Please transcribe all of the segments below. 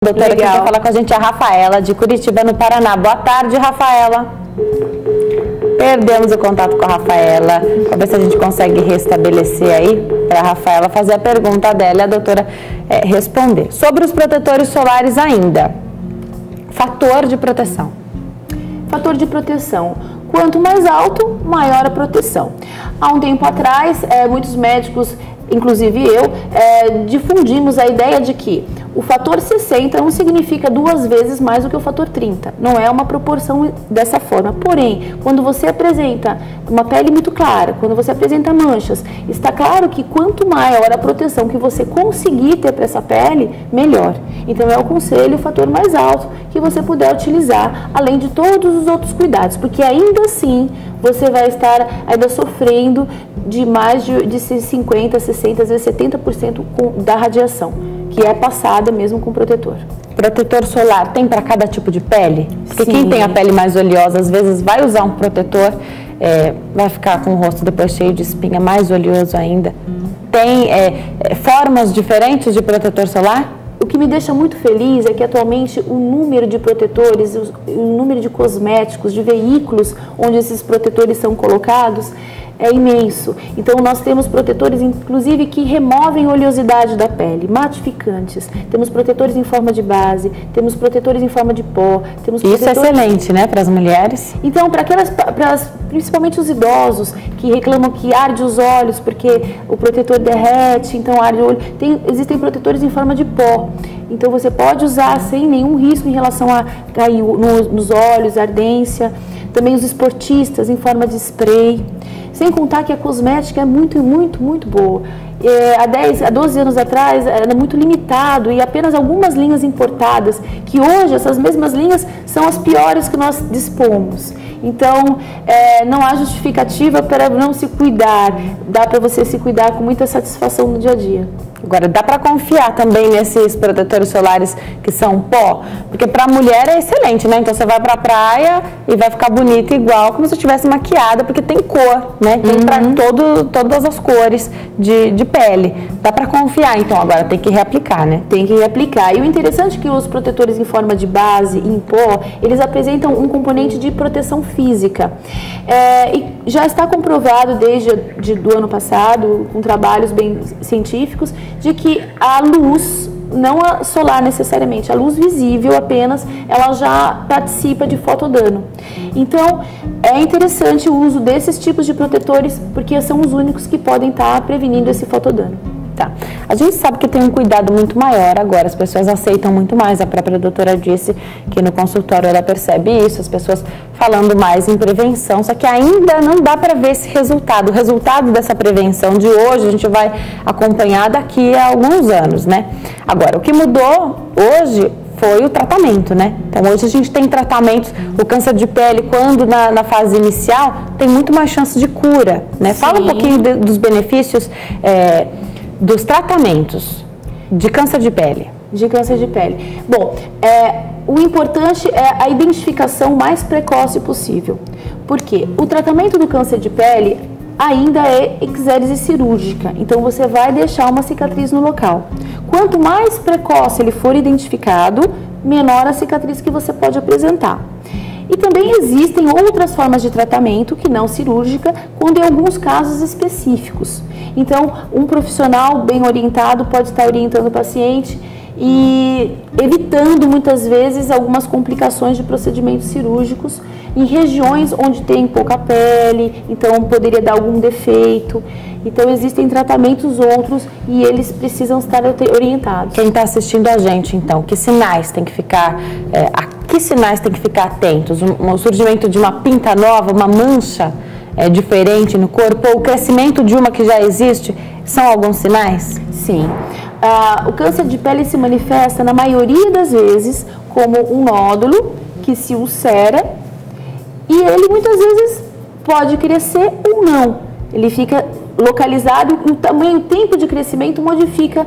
Doutora, que vai falar com a gente é a Rafaela, de Curitiba, no Paraná. Boa tarde, Rafaela. Perdemos o contato com a Rafaela. Vamos ver se a gente consegue restabelecer aí para a Rafaela fazer a pergunta dela e a doutora responder. Sobre os protetores solares ainda. Fator de proteção. Fator de proteção. Quanto mais alto, maior a proteção. Há um tempo atrás, muitos médicos, inclusive eu, difundimos a ideia de que o fator 60 não significa 2 vezes mais do que o fator 30. Não é uma proporção dessa forma. Porém, quando você apresenta uma pele muito clara, quando você apresenta manchas, está claro que quanto maior a proteção que você conseguir ter para essa pele, melhor. Então, eu aconselho o fator mais alto que você puder utilizar, além de todos os outros cuidados, porque ainda assim você vai estar ainda sofrendo de mais de 50%, 60%, às vezes 70% da radiação, que é passada mesmo com protetor. Protetor solar tem para cada tipo de pele? Porque Sim. Quem tem a pele mais oleosa, às vezes vai usar um protetor, vai ficar com o rosto depois cheio de espinha, mais oleoso ainda. Tem formas diferentes de protetor solar? O que me deixa muito feliz é que atualmente o número de protetores, o número de cosméticos, de veículos onde esses protetores são colocados é imenso. Então nós temos protetores inclusive que removem oleosidade da pele, matificantes. Temos protetores em forma de base, temos protetores em forma de pó. Temos Isso é excelente, né, para as mulheres? Então, principalmente os idosos que reclamam que arde os olhos porque o protetor derrete, então arde o olho. Existem protetores em forma de pó. Então você pode usar sem nenhum risco em relação a cair nos olhos, ardência. Também os esportistas em forma de spray. Sem contar que a cosmética é muito, muito, muito boa. Há 12 anos atrás era muito limitado e apenas algumas linhas importadas, que hoje essas mesmas linhas são as piores que nós dispomos. Então, não há justificativa para não se cuidar. Dá para você se cuidar com muita satisfação no dia a dia. Agora, dá para confiar também nesses protetores solares que são pó? Porque para a mulher é excelente, né? Então, você vai para a praia e vai ficar bonita igual como se estivesse maquiada, porque tem cor, né? Tem para todas as cores de pele. Dá para confiar, então agora tem que reaplicar, né? Tem que reaplicar. E o interessante é que os protetores em forma de base, em pó, eles apresentam um componente de proteção física. E já está comprovado desde do ano passado, com trabalhos bem científicos, de que a luz, não a solar necessariamente, a luz visível apenas, ela já participa de fotodano. Então, é interessante o uso desses tipos de protetores, porque são os únicos que podem estar prevenindo esse fotodano. Tá. A gente sabe que tem um cuidado muito maior agora, as pessoas aceitam muito mais, a própria doutora disse que no consultório ela percebe isso, as pessoas falando mais em prevenção, só que ainda não dá para ver esse resultado. O resultado dessa prevenção de hoje a gente vai acompanhar daqui a alguns anos, né? Agora, o que mudou hoje foi o tratamento, né? Então hoje a gente tem tratamentos, o câncer de pele, quando na fase inicial, tem muito mais chance de cura, né? Sim. Fala um pouquinho dos benefícios dos tratamentos de câncer de pele. De câncer de pele. Bom, o importante é a identificação mais precoce possível. Por quê? O tratamento do câncer de pele ainda é exérese cirúrgica, então você vai deixar uma cicatriz no local. Quanto mais precoce ele for identificado, menor a cicatriz que você pode apresentar. E também existem outras formas de tratamento que não cirúrgica, quando em alguns casos específicos. Então, um profissional bem orientado pode estar orientando o paciente e evitando muitas vezes algumas complicações de procedimentos cirúrgicos em regiões onde tem pouca pele, então poderia dar algum defeito. Então existem tratamentos outros e eles precisam estar orientados. Quem está assistindo a gente, então, que sinais tem que ficar, que sinais tem que ficar atentos? O surgimento de uma pinta nova, uma mancha diferente no corpo, ou o crescimento de uma que já existe, são alguns sinais? Sim. O câncer de pele se manifesta, na maioria das vezes, como um nódulo que se ulcera e ele muitas vezes pode crescer ou não. Ele fica localizado e o tamanho, o tempo de crescimento modifica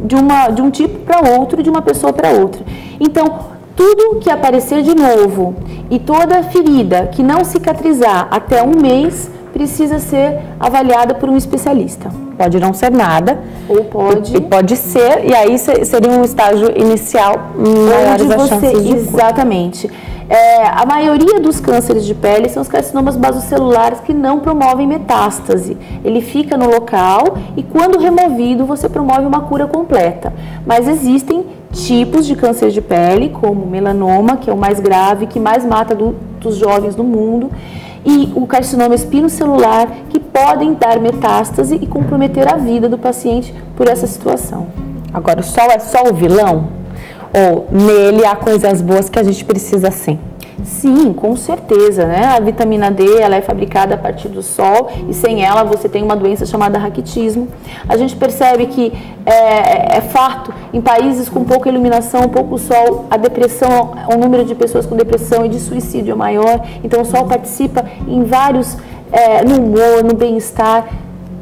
de um tipo para outro, de uma pessoa para outra. Então, tudo que aparecer de novo e toda ferida que não cicatrizar até 1 mês precisa ser avaliada por um especialista. pode não ser nada. Ou pode... E pode ser, e aí seria um estágio inicial maiores as chances de cura. Exatamente. A maioria dos cânceres de pele são os carcinomas basocelulares que não promovem metástase. Ele fica no local e quando removido você promove uma cura completa. Mas existem tipos de câncer de pele, como o melanoma, que é o mais grave, que mais mata dos jovens do mundo, e o carcinoma espinocelular, que podem dar metástase e comprometer a vida do paciente por essa situação. Agora, o sol é só o vilão? Ou nele há coisas boas que a gente precisa sim? Sim, com certeza, né? A vitamina D, ela é fabricada a partir do sol e sem ela você tem uma doença chamada raquitismo. A gente percebe que é fato, em países com pouca iluminação, pouco sol, a depressão, o número de pessoas com depressão e de suicídio é maior. Então o sol participa em vários, no humor, no bem-estar,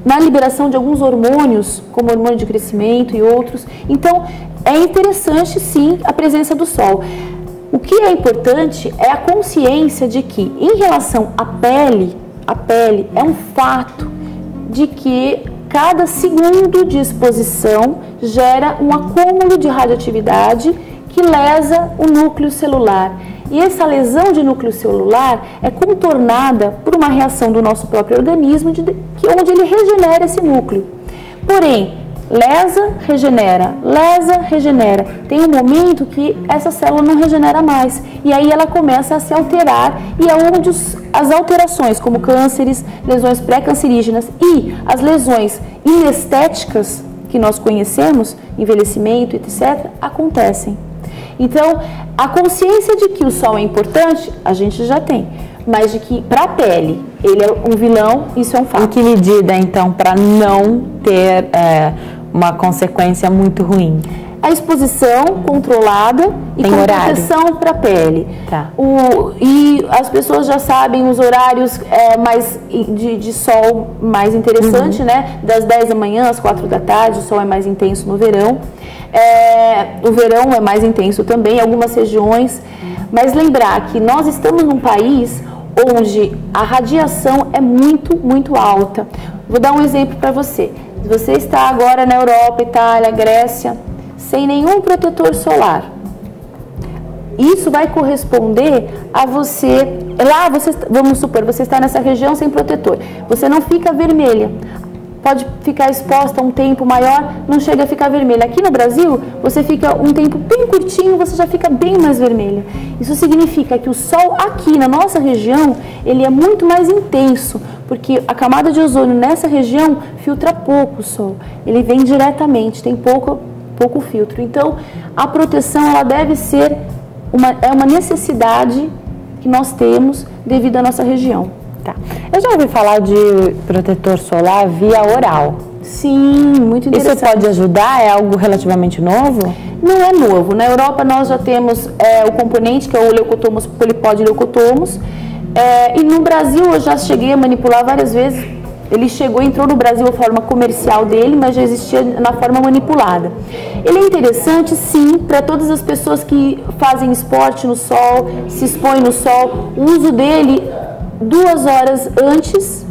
na liberação de alguns hormônios, como hormônio de crescimento e outros. Então é interessante sim a presença do sol. O que é importante é a consciência de que, em relação à pele é um fato de que cada segundo de exposição gera um acúmulo de radioatividade que lesa o núcleo celular. E essa lesão de núcleo celular é contornada por uma reação do nosso próprio organismo, onde ele regenera esse núcleo. Porém, lesa, regenera. Tem um momento que essa célula não regenera mais. E aí ela começa a se alterar e é onde as alterações, como cânceres, lesões pré-cancerígenas e as lesões inestéticas que nós conhecemos, envelhecimento, etc., acontecem. Então, a consciência de que o sol é importante, a gente já tem. Mas de que para a pele ele é um vilão, isso é um fato. Em que medida, então, para não ter uma consequência muito ruim? A exposição controlada e com proteção para a pele. Tá. E as pessoas já sabem os horários mais de sol mais interessante, né? Das 10 da manhã às 4 da tarde, o sol é mais intenso no verão. O verão é mais intenso também em algumas regiões. Mas lembrar que nós estamos num país onde a radiação é muito, muito alta. Vou dar um exemplo para você. Se você está agora na Europa, Itália, Grécia, sem nenhum protetor solar, isso vai corresponder a você... Lá, vamos supor, você está nessa região sem protetor. Você não fica vermelha. Pode ficar exposta um tempo maior, não chega a ficar vermelha. Aqui no Brasil, você fica um tempo bem curtinho, você já fica bem mais vermelha. Isso significa que o sol aqui na nossa região, ele é muito mais intenso, porque a camada de ozônio nessa região filtra pouco o sol. Ele vem diretamente, tem pouco filtro. Então, a proteção ela deve ser uma necessidade que nós temos devido à nossa região. Tá. Eu já ouvi falar de protetor solar via oral. Sim, muito interessante. Isso pode ajudar? É algo relativamente novo? Não é novo. Na Europa nós já temos o componente que é o leucotomos, polipode leucotomos. E no Brasil eu já cheguei a manipular várias vezes. Ele entrou no Brasil a forma comercial dele, mas já existia na forma manipulada. Ele é interessante, sim, para todas as pessoas que fazem esporte no sol, se expõem no sol. O uso dele 2 horas antes,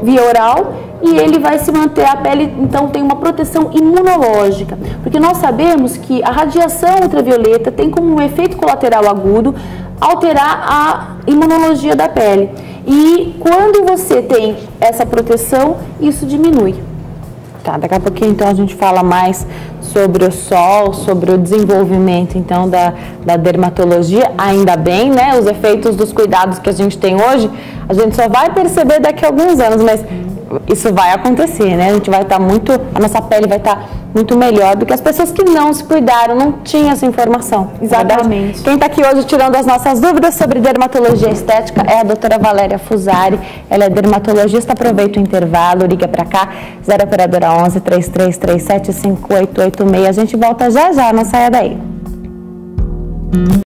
via oral, e ele vai se manter, a pele então tem uma proteção imunológica, porque nós sabemos que a radiação ultravioleta tem como um efeito colateral agudo alterar a imunologia da pele, e quando você tem essa proteção, isso diminui. Tá, daqui a pouquinho então a gente fala mais sobre o sol, sobre o desenvolvimento então da dermatologia, ainda bem, né? Os efeitos dos cuidados que a gente tem hoje, a gente só vai perceber daqui a alguns anos, mas isso vai acontecer, né? A gente vai estar a nossa pele vai estar muito melhor do que as pessoas que não se cuidaram, não tinham essa informação. Exatamente. Quem está aqui hoje tirando as nossas dúvidas sobre dermatologia estética é a doutora Valéria Fusari. Ela é dermatologista. Aproveita o intervalo, liga para cá, 0 operadora 11 3337 5886. A gente volta já, não saia daí.